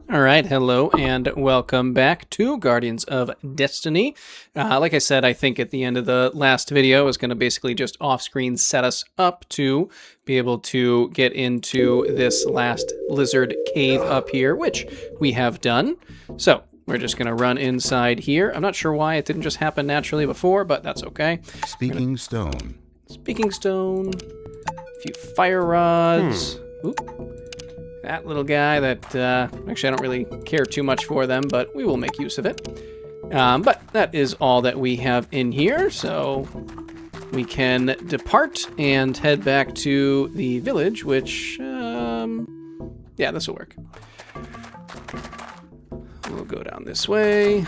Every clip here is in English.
All right, hello and welcome back to Guardians of Destiny. Like I said, I think at the end of the last video, I was going to basically just off-screen set us up to be able to get into this last lizard cave up here, which we have done. So we're just going to run inside here. I'm not sure why it didn't just happen naturally before, but that's okay. Speaking stone. Speaking stone, a few fire rods. Oop. That little guy that, actually I don't really care too much for them, but we will make use of it. But that is all that we have in here, so we can depart and head back to the village, which, yeah, this will work. We'll go down this way.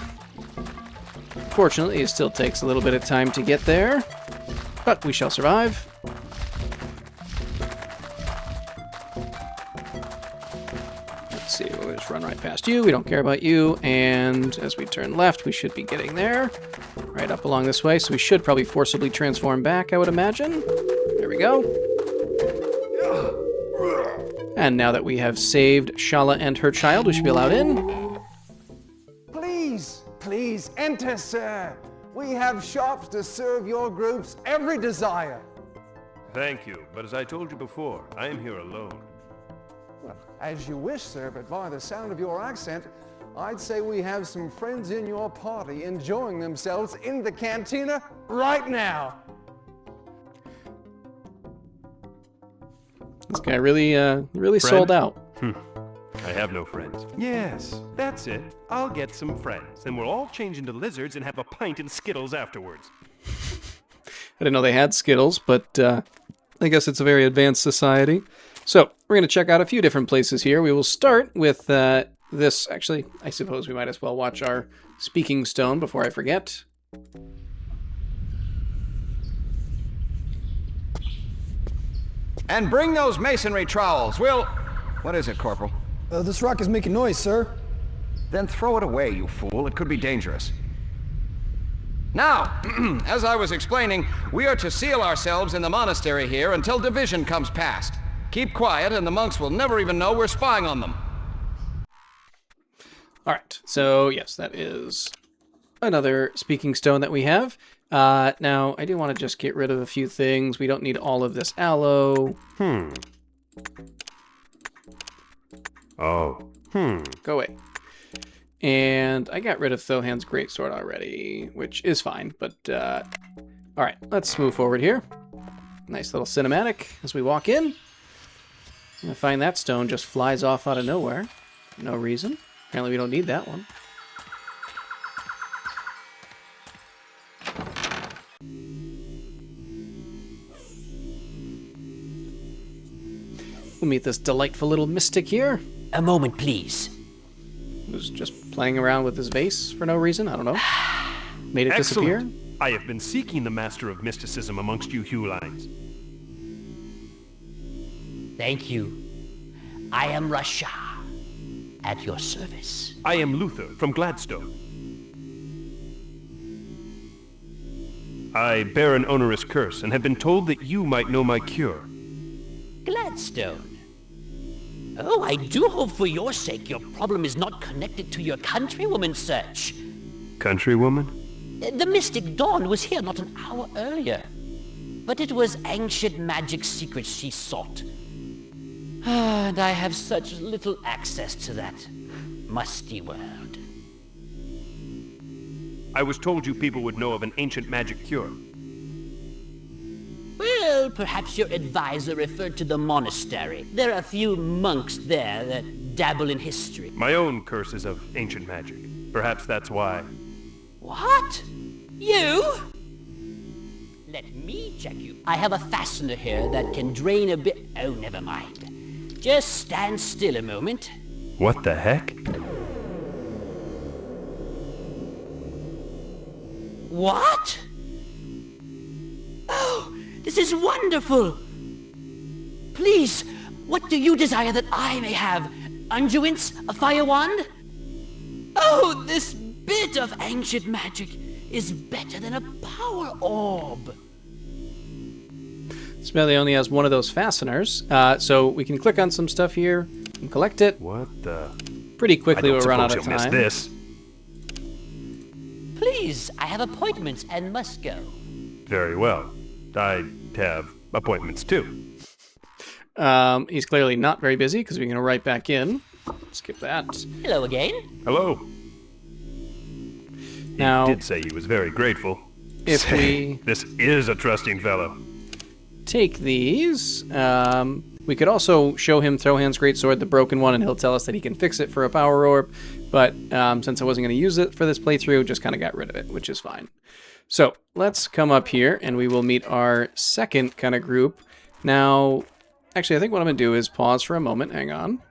Fortunately, it still takes a little bit of time to get there, but we shall survive. See, we'll just run right past you. We don't care about you. And as we turn left, we should be getting there. Right up along this way. So we should probably forcibly transform back, I would imagine. There we go. And now that we have saved Shalla and her child, we should be allowed in. Please enter, sir. We have shops to serve your group's every desire. Thank you, but as I told you before, I am here alone. Well, as you wish, sir, but by the sound of your accent, I'd say we have some friends in your party enjoying themselves in the cantina right now. This guy really sold out. I have no friends. Yes, that's it. I'll get some friends, and we'll all change into lizards and have a pint and Skittles afterwards. I didn't know they had Skittles, but I guess it's a very advanced society. So we're going to check out a few different places here. We will start with this. Actually, I suppose we might as well watch our speaking stone before I forget. And bring those masonry trowels. What is it, Corporal? This rock is making noise, sir. Then throw it away, you fool. It could be dangerous. Now, as I was explaining, we are to seal ourselves in the monastery here until division comes past. Keep quiet, and the monks will never even know we're spying on them. All right, so yes, that is another speaking stone that we have. Now, I do want to just get rid of a few things. We don't need all of this aloe. Oh. Go away. And I got rid of Thohan's greatsword already, which is fine, but, all right, let's move forward here. Nice little cinematic as we walk in. I find that stone just flies off out of nowhere. No reason. Apparently we don't need that one. We'll meet this delightful little mystic here. A moment, please. Who's just playing around with his vase for no reason. I don't know. Made it disappear. I have been seeking the master of mysticism amongst you Hulines. Thank you. I am Rasha, at your service. I am Luthor from Gladstone. I bear an onerous curse and have been told that you might know my cure. Gladstone. Oh, I do hope for your sake your problem is not connected to your countrywoman search. Countrywoman? The Mystic Dawn was here not an hour earlier. But it was ancient magic secrets she sought. And I have such little access to that musty world. I was told you people would know of an ancient magic cure. Well, perhaps your advisor referred to the monastery. There are a few monks there that dabble in history. My own curse is of ancient magic. Perhaps that's why. What? You? Let me check you. I have a fastener here that can drain a bit... Oh, never mind. Just stand still a moment. What the heck? What? Oh, this is wonderful! Please, what do you desire that I may have? Unguents? A fire wand? Oh, this bit of ancient magic is better than a power orb. Smelly only has one of those fasteners, so we can click on some stuff here and collect it. What the... pretty I quickly don't we'll run out suppose of you'll miss time. this. Please, I have appointments and must go. Very well. I have appointments too. He's clearly not very busy because we're going to right back in. Skip that. Hello again. Hello. Now, He did say he was very grateful. if Say, we this is a trusting fellow. take these, we could also show him Throwhand's Greatsword, the broken one, and he'll tell us that he can fix it for a power orb. But since I wasn't going to use it for this playthrough, just kind of got rid of it, which is fine. So let's come up here and we will meet our second kind of group. Now, actually, I think what I'm going to do is pause for a moment. Hang on.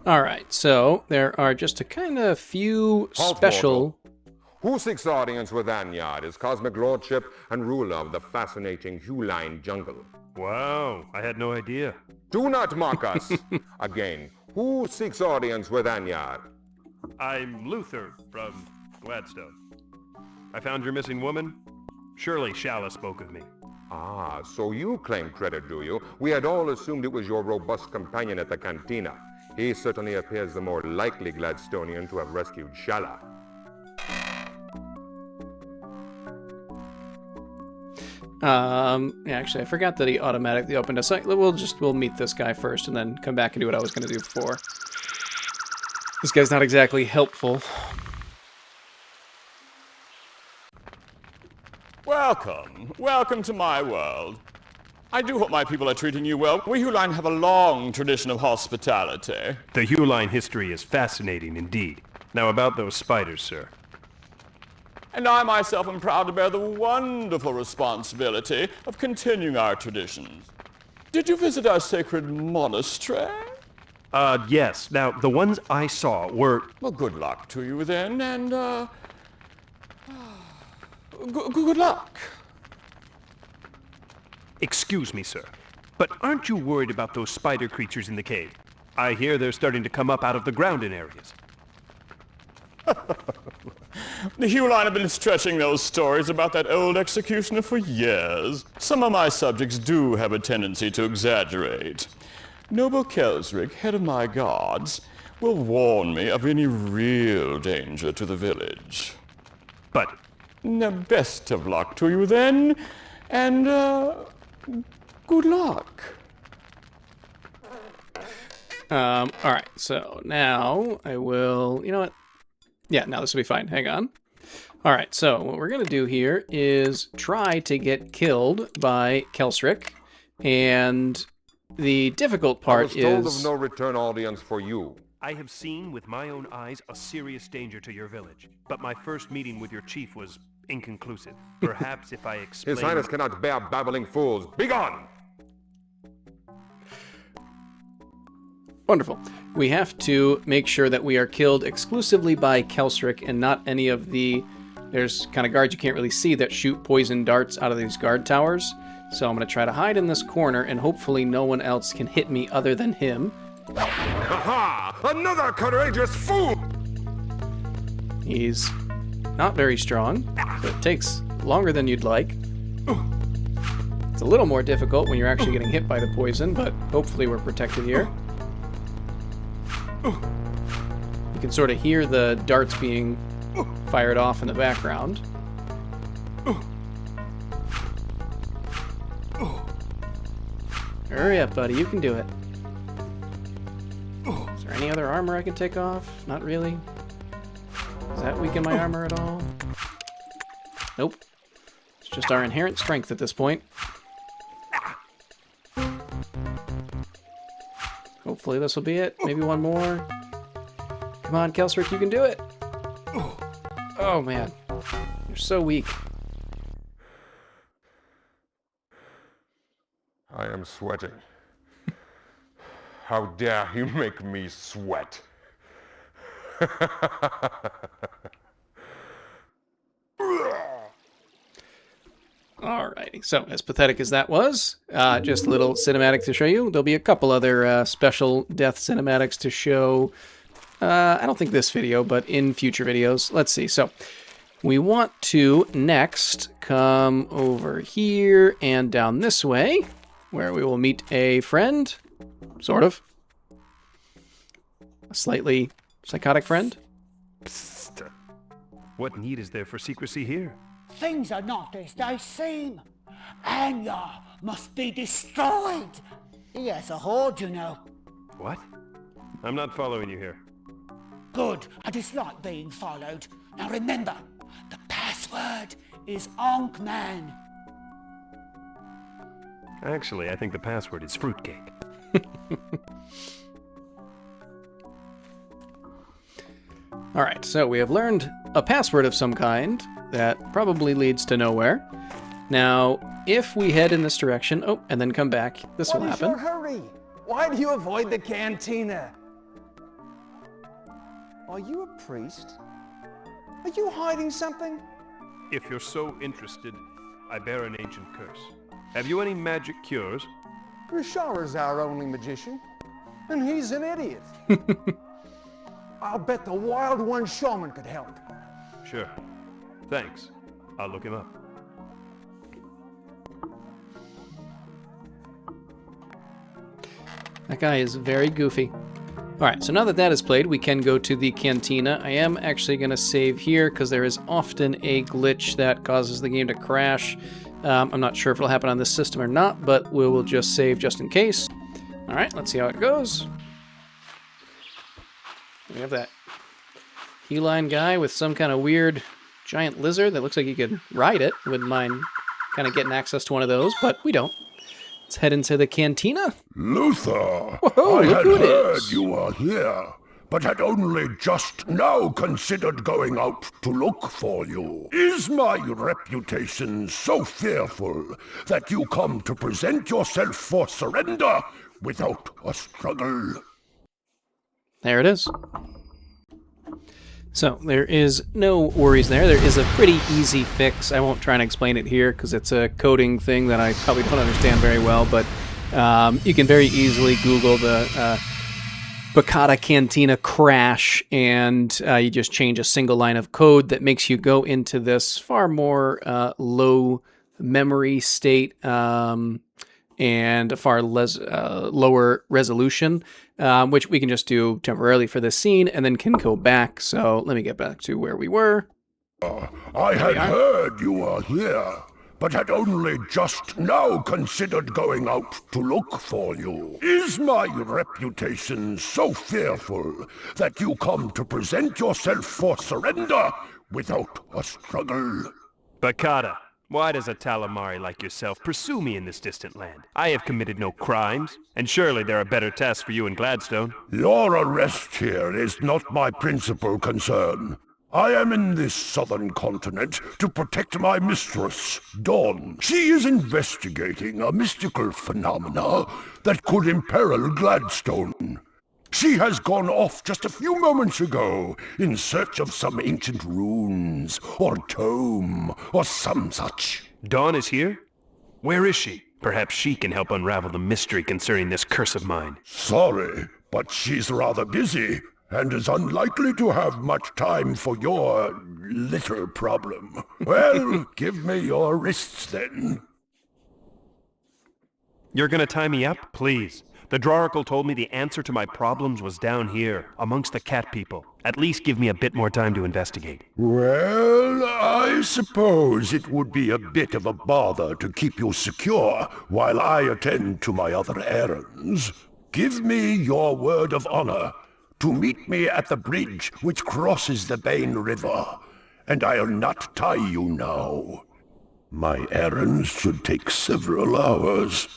All right, so there are just a kind of few Halt, special... mortal. Who seeks audience with Anyard, his cosmic lordship and ruler of the fascinating Huline jungle? Wow, I had no idea. Do not mock us. Again, who seeks audience with Anyard? I'm Luthor from Gladstone. I found your missing woman. Surely Shalla spoke of me. Ah, so you claim credit, do you? We had all assumed it was your robust companion at the cantina. He certainly appears the more likely Gladstonian to have rescued Shalla. Actually, I forgot that he automatically opened a site. We'll meet this guy first and then come back and do what I was going to do before. This guy's not exactly helpful. Welcome to my world. I do hope my people are treating you well. We Huline have a long tradition of hospitality. The Huline history is fascinating indeed. Now about those spiders, sir. And I myself am proud to bear the wonderful responsibility of continuing our traditions. Did you visit our sacred monastery? Yes. Now, the ones I saw were... Well, good luck to you then, and, good luck. Excuse me, sir, but aren't you worried about those spider creatures in the cave? I hear they're starting to come up out of the ground in areas. The Huline have been stretching those stories about that old executioner for years. Some of my subjects do have a tendency to exaggerate. Noble Kelsric, head of my guards, will warn me of any real danger to the village. But... Now, best of luck to you then, and, good luck. Alright, so now I will... You know what? Yeah, now this will be fine. Hang on. Alright, so what we're going to do here is try to get killed by Kelsric, and the difficult I part was told is... of no return audience for you. I have seen with my own eyes a serious danger to your village, but my first meeting with your chief was inconclusive. Perhaps if I explain... His Highness cannot bear babbling fools. Begone! Wonderful. We have to make sure that we are killed exclusively by Kelsric and not any of the... There's kind of guards you can't really see that shoot poison darts out of these guard towers. So I'm going to try to hide in this corner and hopefully no one else can hit me other than him. Aha! Another courageous fool! He's not very strong, so it takes longer than you'd like. It's a little more difficult when you're actually getting hit by the poison, but hopefully we're protected here. You can sort of hear the darts being fired off in the background. Hurry up, buddy. You can do it. Is there any other armor I can take off? Not really. Does that weaken my armor at all? Nope. It's just our inherent strength at this point. Hopefully this will be it. Maybe one more. Come on, Kelsric, you can do it. Oh, man. You're so weak. I am sweating. How dare you make me sweat? Alrighty, so as pathetic as that was, just a little cinematic to show you. There'll be a couple other special death cinematics to show. I don't think this video, but in future videos. Let's see. So we want to next come over here and down this way, where we will meet a friend, sort of. A slightly psychotic friend? Psst. What need is there for secrecy here? Things are not as they seem. Anya must be destroyed. He has a horde, you know. What? I'm not following you here. Good. I dislike being followed. Now remember, the password is Onkman. Actually, I think the password is fruitcake. Alright, so we have learned a password of some kind that probably leads to nowhere. Now, if we head in this direction, oh, and then come back, this will What is happen. your hurry? Why do you avoid the cantina? Are you a priest? Are you hiding something? If you're so interested, I bear an ancient curse. Have you any magic cures? Shalla's our only magician, and he's an idiot. I'll bet the Wild One shaman could help. Sure. Thanks. I'll look him up. That guy is very goofy. Alright, so now that that is played, we can go to the cantina. I am actually going to save here because there is often a glitch that causes the game to crash. I'm not sure if it'll happen on this system or not, but we will just save just in case. Alright, let's see how it goes. We have that Huline guy with some kind of weird giant lizard that looks like he could ride it. Wouldn't mind kind of getting access to one of those, but we don't. Let's head into the cantina. Luthor, Whoa, I look had who it heard is. you were here, but had only just now considered going out to look for you. Is my reputation so fearful that you come to present yourself for surrender without a struggle? There it is. So there is no worries there. There is a pretty easy fix. I won't try and explain it here because it's a coding thing that I probably don't understand very well, but you can very easily Google the Bacata Cantina crash, and you just change a single line of code that makes you go into this far more low memory state and a far less lower resolution, which we can just do temporarily for this scene and then can go back. So let me get back to where we were. I had heard you were here, but had only just now considered going out to look for you. Is my reputation so fearful that you come to present yourself for surrender without a struggle? Bacata, why does a Talamari like yourself pursue me in this distant land? I have committed no crimes, and surely there are better tasks for you in Gladstone. Your arrest here is not my principal concern. I am in this southern continent to protect my mistress, Dawn. She is investigating a mystical phenomena that could imperil Gladstone. She has gone off just a few moments ago in search of some ancient runes, or tome, or some such. Dawn is here? Where is she? Perhaps she can help unravel the mystery concerning this curse of mine. Sorry, but she's rather busy, and is unlikely to have much time for your little problem. Well, give me your wrists then. You're gonna tie me up? Please. The Drawracle told me the answer to my problems was down here, amongst the cat people. At least give me a bit more time to investigate. Well, I suppose it would be a bit of a bother to keep you secure while I attend to my other errands. Give me your word of honor to meet me at the bridge which crosses the Bane River, and I'll not tie you now. My errands should take several hours.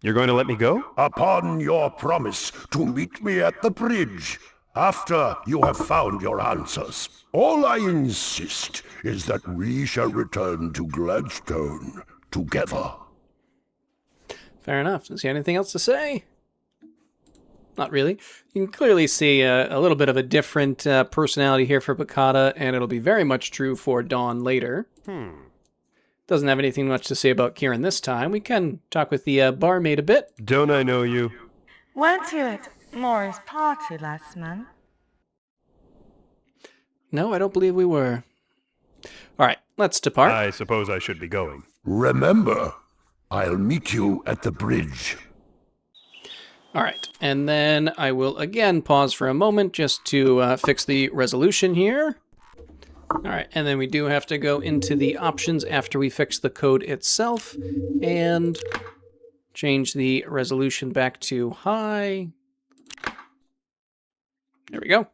You're going to let me go? Upon your promise to meet me at the bridge, after you have found your answers. All I insist is that we shall return to Gladstone together. Fair enough. Does he have anything else to say? Not really. You can clearly see a little bit of a different personality here for Bacata, and it'll be very much true for Dawn later. Doesn't have anything much to say about Kieran this time. We can talk with the barmaid a bit. Don't I know you? Weren't you at Maury's party last month? No, I don't believe we were. All right, let's depart. I suppose I should be going. Remember, I'll meet you at the bridge. All right, and then I will again pause for a moment just to fix the resolution here. All right, and then we do have to go into the options after we fix the code itself and change the resolution back to high. There we go.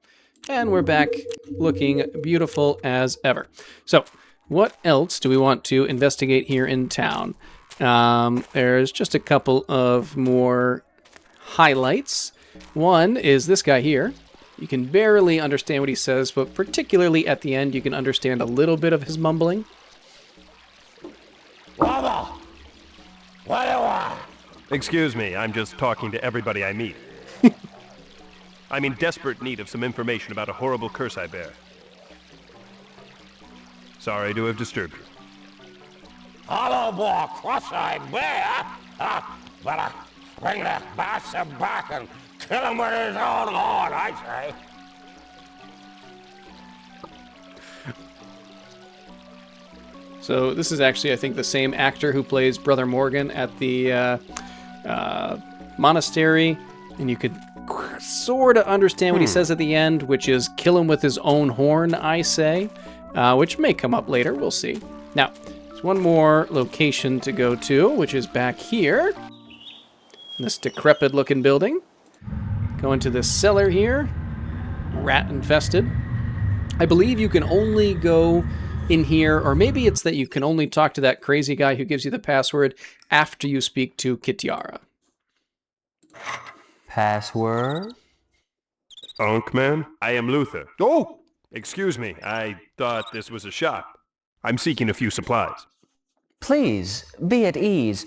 And we're back looking beautiful as ever. So what else do we want to investigate here in town? There's just a couple of more highlights. One is this guy here. You can barely understand what he says, but particularly at the end, you can understand a little bit of his mumbling. Excuse me, I'm just talking to everybody I meet. I'm in desperate need of some information about a horrible curse I bear. Sorry to have disturbed you. Horrible curse I bear? Better bring that bastard back and kill him with his own horn, I say. So this is actually, I think, the same actor who plays Brother Morgan at the monastery, and you could sort of understand what he says at the end, which is kill him with his own horn, I say, which may come up later. We'll see. Now, there's one more location to go to, which is back here. This decrepit-looking building. Go into this cellar here. Rat-infested. I believe you can only go in here, or maybe it's that you can only talk to that crazy guy who gives you the password after you speak to Kitiara. Password? Unkman? I am Luthor. Oh! Excuse me, I thought this was a shop. I'm seeking a few supplies. Please, be at ease.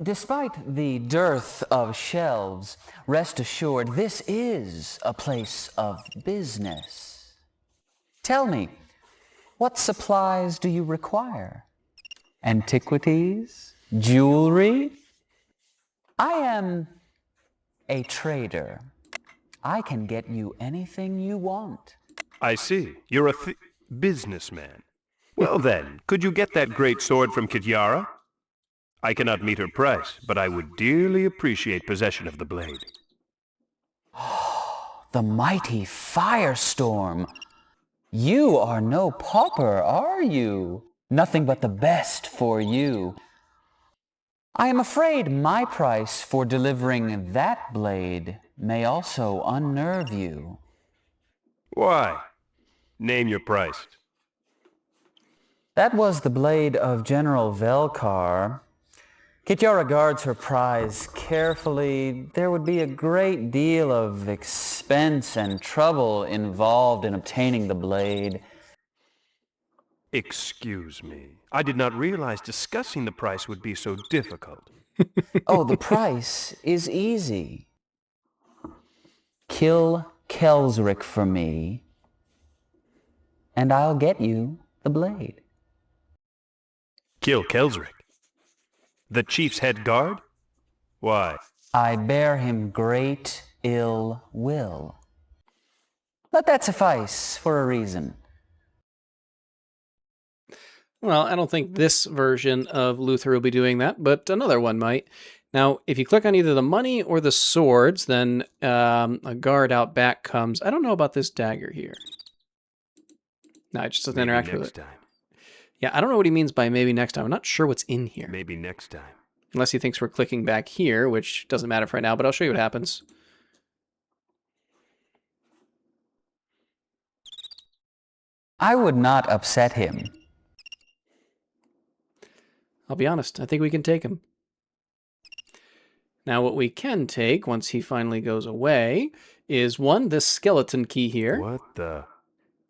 Despite the dearth of shelves, rest assured this is a place of business. Tell me, what supplies do you require? Antiquities? Jewelry? I am a trader. I can get you anything you want. I see. You're a businessman. Well then, could you get that great sword from Kitiara? I cannot meet her price, but I would dearly appreciate possession of the blade. The mighty firestorm. You are no pauper, are you? Nothing but the best for you. I am afraid my price for delivering that blade may also unnerve you. Why? Name your price. That was the blade of General Velkar. Kitiara guards her prize carefully. There would be a great deal of expense and trouble involved in obtaining the blade. Excuse me. I did not realize discussing the price would be so difficult. Oh, the price is easy. Kill Kelsrick for me, and I'll get you the blade. Kill Kelsrick? The chief's head guard? Why? I bear him great ill will. Let that suffice for a reason. Well, I don't think this version of Luthor will be doing that, but another one might. Now, if you click on either the money or the swords, then a guard out back comes. I don't know about this dagger here. No, it just doesn't interact with it. Time. Yeah, I don't know what he means by maybe next time. I'm not sure what's in here. Maybe next time. Unless he thinks we're clicking back here, which doesn't matter for right now, but I'll show you what happens. I would not upset him. I'll be honest, I think we can take him. Now, what we can take, once he finally goes away, is one, this skeleton key here. What the?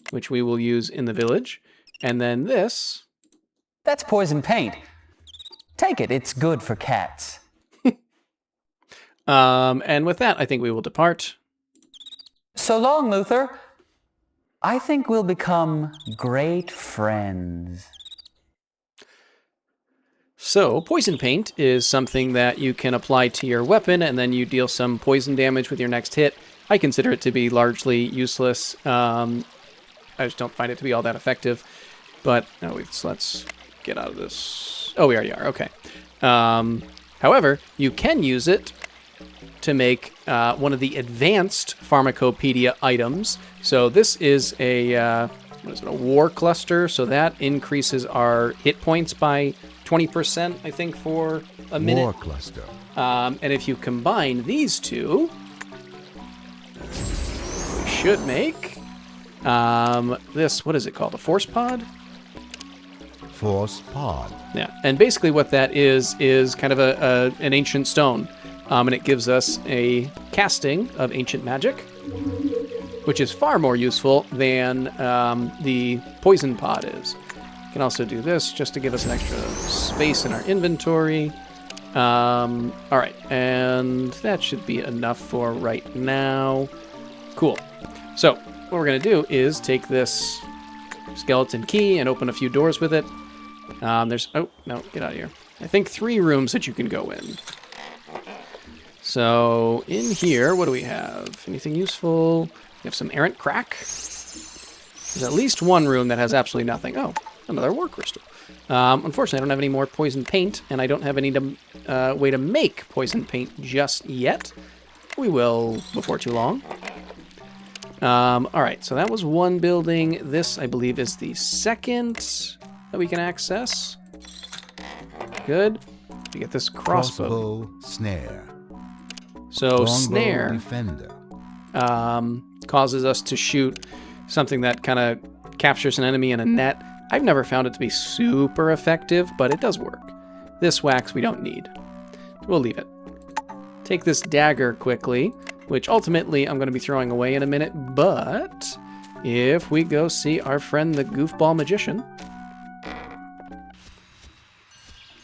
Which we will use in the village. And then this. That's poison paint. Take it, it's good for cats. And with that, I think we will depart. So long, Luthor. I think we'll become great friends. So, poison paint is something that you can apply to your weapon, and then you deal some poison damage with your next hit. I consider it to be largely useless. I just don't find it to be all that effective. But, let's get out of this. Oh, we already are, okay. However, you can use it to make one of the advanced pharmacopedia items. So this is a what is it, a war cluster, so that increases our hit points by 20%, I think, for a minute. War cluster. And if you combine these two, we should make this, what is it called, a force pod? Force pod. Yeah, and basically what that is kind of an ancient stone, and it gives us a casting of ancient magic, which is far more useful than the poison pod is. You can also do this just to give us an extra space in our inventory. All right, and that should be enough for right now. Cool. So what we're going to do is take this skeleton key and open a few doors with it. There's, oh, no, get out of here. I think 3 rooms that you can go in. So in here, what do we have? Anything useful? We have some errant crack. There's at least one room that has absolutely nothing. Oh, another war crystal. Unfortunately, I don't have any more poison paint, and I don't have any way to make poison paint just yet. We will before too long. All right, so that was one building. This, I believe, is the second that we can access. Good. We get this crossbow. Snare. So Longbow snare defender. causes us to shoot something that kind of captures an enemy in a net. I've never found it to be super effective, but it does work. This wax we don't need. We'll leave it. Take this dagger quickly, which ultimately I'm going to be throwing away in a minute, but if we go see our friend the goofball magician,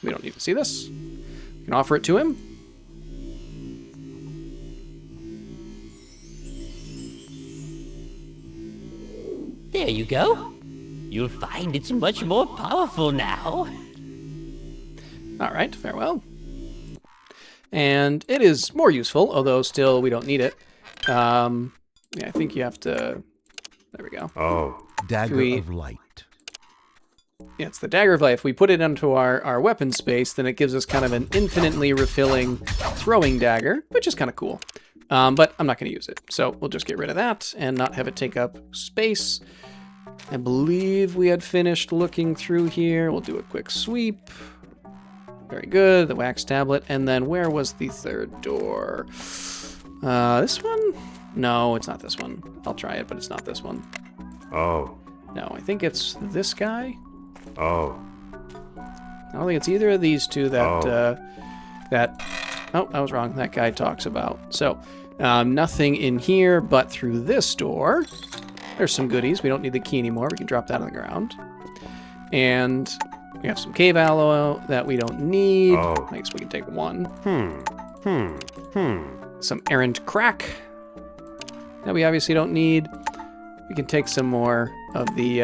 we don't need to see this. We can offer it to him. There you go. You'll find it's much more powerful now. All right, farewell. And it is more useful, although still we don't need it. Yeah, I think you have to... There we go. Oh. Dagger of light. Yeah, it's the dagger of life. If we put it into our weapon space, then it gives us kind of an infinitely refilling throwing dagger, which is kind of cool. But I'm not going to use it. So we'll just get rid of that and not have it take up space. I believe we had finished looking through here. We'll do a quick sweep. Very good. The wax tablet. And then where was the third door? This one? No, it's not this one. I'll try it, but it's not this one. Oh. No, I think it's this guy. Oh. I don't think it's either of these two that, oh, I was wrong. That guy talks about. So, nothing in here, but through this door, there's some goodies. We don't need the key anymore. We can drop that on the ground. And we have some cave aloe that we don't need. Oh. I guess we can take one. Some errant crack that we obviously don't need. We can take some more of the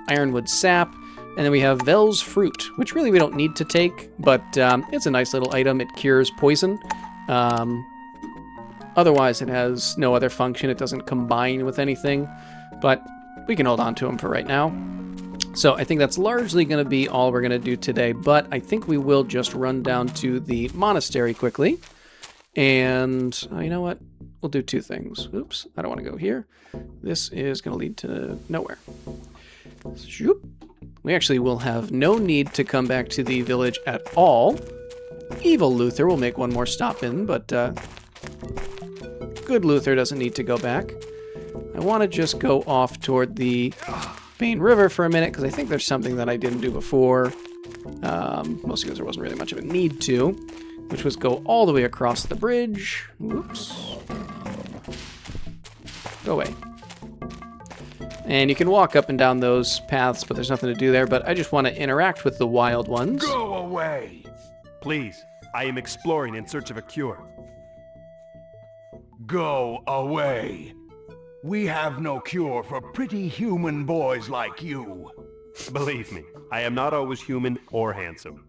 ironwood sap. And then we have Vel's fruit, which really we don't need to take, but it's a nice little item. It cures poison. Otherwise, it has no other function. It doesn't combine with anything, but we can hold on to them for right now. So I think that's largely going to be all we're going to do today, but I think we will just run down to the monastery quickly. And you know what? We'll do two things. Oops, I don't want to go here. This is going to lead to nowhere. Shoop. We actually will have no need to come back to the village at all. Evil Luthor will make one more stop in, but good Luthor doesn't need to go back. I want to just go off toward the main river for a minute, because I think there's something that I didn't do before. Mostly because there wasn't really much of a need to, which was go all the way across the bridge. Whoops. Go away. And you can walk up and down those paths, but there's nothing to do there. But I just want to interact with the wild ones. Go away! Please, I am exploring in search of a cure. Go away! We have no cure for pretty human boys like you. Believe me, I am not always human or handsome.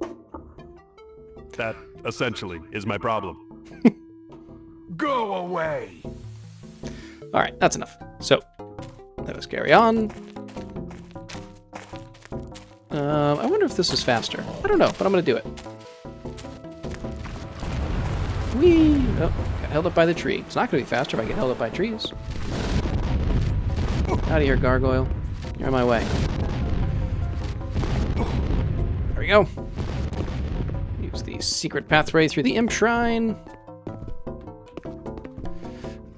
That, essentially, is my problem. Go away! All right, that's enough. So, let us carry on. I wonder if this is faster. I don't know, but I'm going to do it. Whee! Oh, got held up by the tree. It's not going to be faster if I get held up by trees. Out of here, gargoyle. You're in my way. There we go. Use the secret pathway through the imp shrine.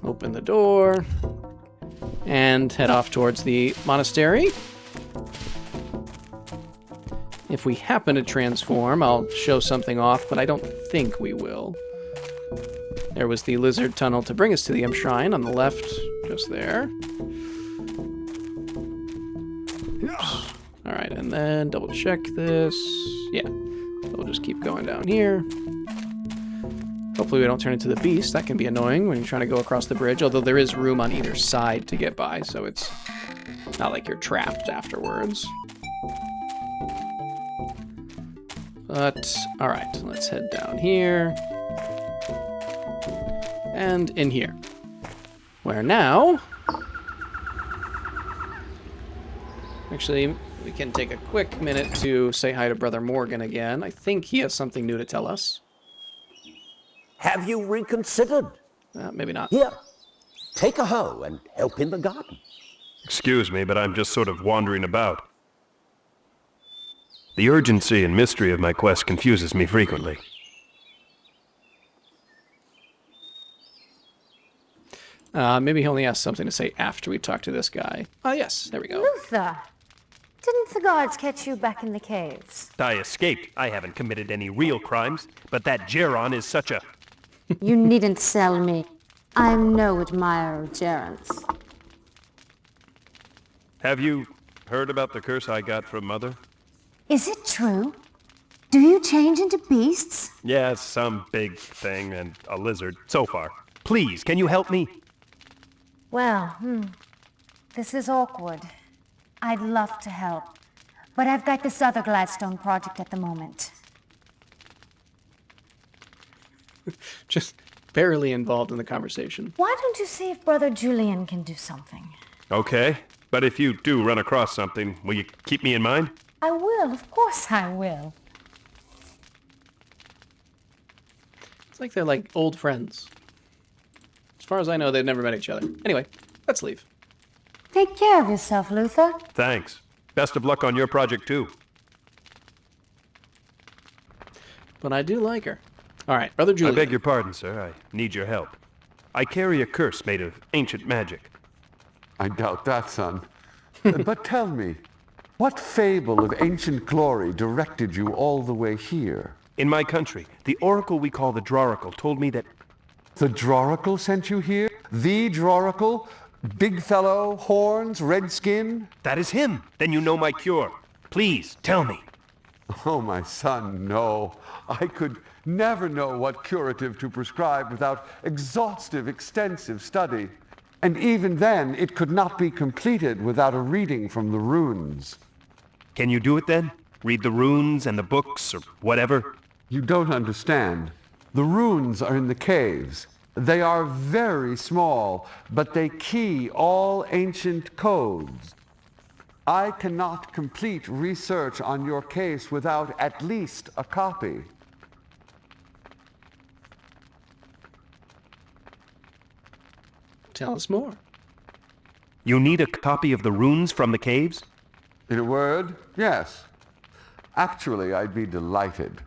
Open the door. And head off towards the monastery. If we happen to transform, I'll show something off, but I don't think we will. There was the lizard tunnel to bring us to the imp shrine on the left, just there. Oops. All right, and then double check this. Yeah, we'll just keep going down here. Hopefully we don't turn into the beast. That can be annoying when you're trying to go across the bridge, although there is room on either side to get by, so it's not like you're trapped afterwards. But, alright, let's head down here. And in here. Where now... Actually, we can take a quick minute to say hi to Brother Morgan again. I think he has something new to tell us. Have you reconsidered? Maybe not. Here, take a hoe and help in the garden. Excuse me, but I'm just sort of wandering about. The urgency and mystery of my quest confuses me frequently. Maybe he only has something to say after we talk to this guy. Oh, yes, there we go. Luthor, didn't the guards catch you back in the caves? I escaped. I haven't committed any real crimes, but that Geron is such a... You needn't sell me. I'm no admirer of Gerant's. Have you heard about the curse I got from Mother? Is it true? Do you change into beasts? Yeah, some big thing and a lizard, so far. Please, can you help me? Well, this is awkward. I'd love to help, but I've got this other Gladstone project at the moment. Just barely involved in the conversation. Why don't you see if Brother Julian can do something? Okay, but if you do run across something, will you keep me in mind? I will, of course I will. It's like they're like old friends. As far as I know, they've never met each other. Anyway, let's leave. Take care of yourself, Luthor. Thanks. Best of luck on your project, too. But I do like her. All right, Brother Julian. I beg your pardon, sir. I need your help. I carry a curse made of ancient magic. I doubt that, son. But tell me, what fable of ancient glory directed you all the way here? In my country, the oracle we call the Drauracle told me that... The Drauracle sent you here? The Drauracle? Big fellow, horns, red skin? That is him. Then you know my cure. Please, tell me. Oh, my son, no. I could never know what curative to prescribe without exhaustive, extensive study. And even then, it could not be completed without a reading from the runes. Can you do it then? Read the runes and the books, or whatever? You don't understand. The runes are in the caves. They are very small, but they key all ancient codes. I cannot complete research on your case without at least a copy. Tell us more. You need a copy of the runes from the caves? In a word, yes. Actually, I'd be delighted.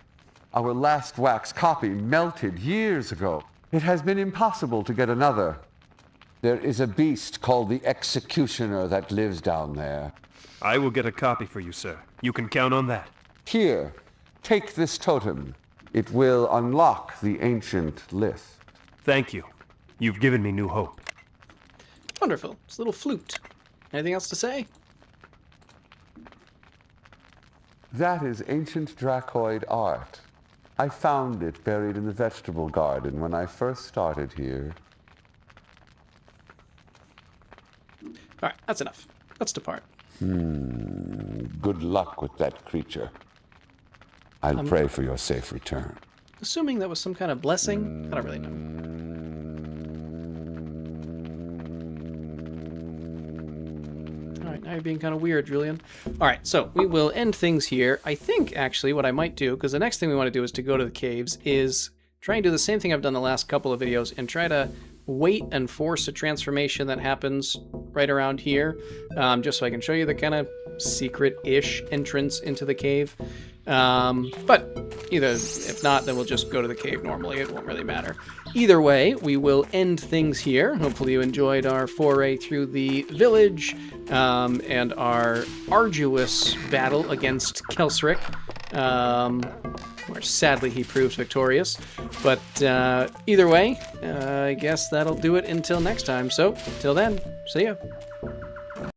Our last wax copy melted years ago. It has been impossible to get another. There is a beast called the Executioner that lives down there. I will get a copy for you, sir. You can count on that. Here, take this totem. It will unlock the ancient list. Thank you. You've given me new hope. Wonderful. It's a little flute. Anything else to say? That is ancient Dracoid art. I found it buried in the vegetable garden when I first started here. All right, that's enough. Let's depart. Good luck with that creature. I'll pray for your safe return. Assuming that was some kind of blessing, I don't really know. All right, now you're being kind of weird, Julian. All right, so we will end things here. I think, actually, what I might do, because the next thing we want to do is to go to the caves, is try and do the same thing I've done the last couple of videos and try to wait and force a transformation that happens right around here, just so I can show you the kind of secret-ish entrance into the cave. But either, if not, then we'll just go to the cave normally. It won't really matter. Either way, we will end things here. Hopefully you enjoyed our foray through the village and our arduous battle against Kelsric, where sadly he proves victorious. But either way, I guess that'll do it until next time. So, till then, see ya.